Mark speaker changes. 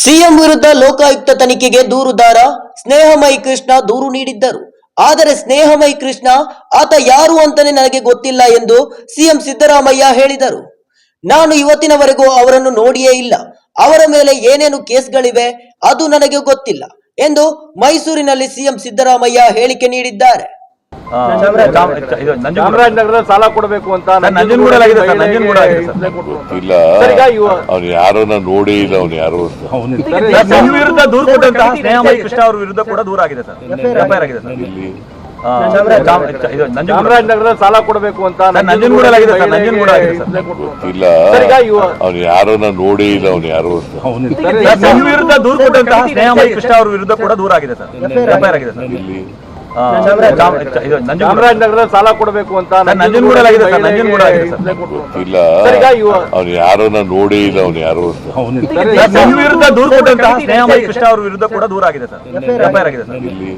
Speaker 1: CM ವಿರುದ್ಧ ಲೋಕಾಯುಕ್ತ ತನಿಖೆಗೆ ದೂರುದಾರ ಸ್ನೇಹಮಯಿ ಕೃಷ್ಣ ದೂರು ನೀಡಿದ್ದರು. ಆದರೆ ಸ್ನೇಹಮಯಿ ಕೃಷ್ಣ ಆತ ಯಾರು ಅಂತಾನೆ ನನಗೆ ಗೊತ್ತಿಲ್ಲ ಎಂದು ಸಿಎಂ ಸಿದ್ದರಾಮಯ್ಯ ಹೇಳಿದರು. ನಾನು ಇವತ್ತಿನವರೆಗೂ ಅವರನ್ನು ನೋಡಿಯೇ ಇಲ್ಲ. ಅವರ ಮೇಲೆ ಏನೇನು ಕೇಸ್ಗಳಿವೆ ಅದು ನನಗೆ ಗೊತ್ತಿಲ್ಲ ಎಂದು ಮೈಸೂರಿನಲ್ಲಿ ಸಿಎಂ ಸಿದ್ದರಾಮಯ್ಯ ಹೇಳಿಕೆ ನೀಡಿದ್ದಾರೆ.
Speaker 2: ಚಾಮರಾಜನಗರ ಸಾಲ ಕೊಡಬೇಕು ಅಂತ
Speaker 3: ಇಲ್ಲ, ಅವ್ನು ಯಾರನ್ನ ನೋಡಿ ಇಲ್ಲ, ಅವ್ನು ಯಾರು
Speaker 2: ವಿರುದ್ಧ ದೂರು ಕೊಟ್ಟಂತಹ ಸ್ನೇಹಮಯಿ ಕೃಷ್ಣ ಅವರ ವಿರುದ್ಧ ಕೂಡ ದೂರ ಆಗಿದೆ ಸರ್, ಎಫ್ಐಆರ್ ಆಗಿದೆ ಸರ್.
Speaker 3: ಇಲ್ಲಿ
Speaker 2: ಚಾಮರಾಜನಗರ ಸಾಲ ಕೊಡಬೇಕು ಅಂತ
Speaker 3: ಇಲ್ಲ, ಅವ್ನು ಯಾರನ್ನ ನೋಡಿ ಇಲ್ಲ, ಅವ್ನು ಯಾರು
Speaker 2: ವಿರುದ್ಧ ದೂರು ಕೊಟ್ಟಂತಹ ಸ್ನೇಹಮಯಿ ಕೃಷ್ಣ ಅವರ ವಿರುದ್ಧ ಕೂಡ ದೂರ ಆಗಿದೆ ಸರ್, ಎಫ್ಐಆರ್ ಆಗಿದೆ ಸರ್.
Speaker 3: ಇಲ್ಲಿ
Speaker 2: ಚಾಮರಾಜನಗರ ಸಾಲ ಕೊಡಬೇಕು ಅಂತ
Speaker 3: ಇಲ್ಲ, ಅವ್ನು ಯಾರನ್ನ ನೋಡಿ ಇಲ್ಲ, ಅವ್ನು ಯಾರು
Speaker 2: ವಿರುದ್ಧ ದೂರು ಕೊಟ್ಟಂತಹ ಸ್ನೇಹಮಯಿ ಕೃಷ್ಣ ಅವರ ವಿರುದ್ಧ ಕೂಡ ದೂರ ಆಗಿದೆ ಸರ್, ಎಫ್ಐಆರ್ ಆಗಿದೆ ಸರ್.
Speaker 3: ಇಲ್ಲಿ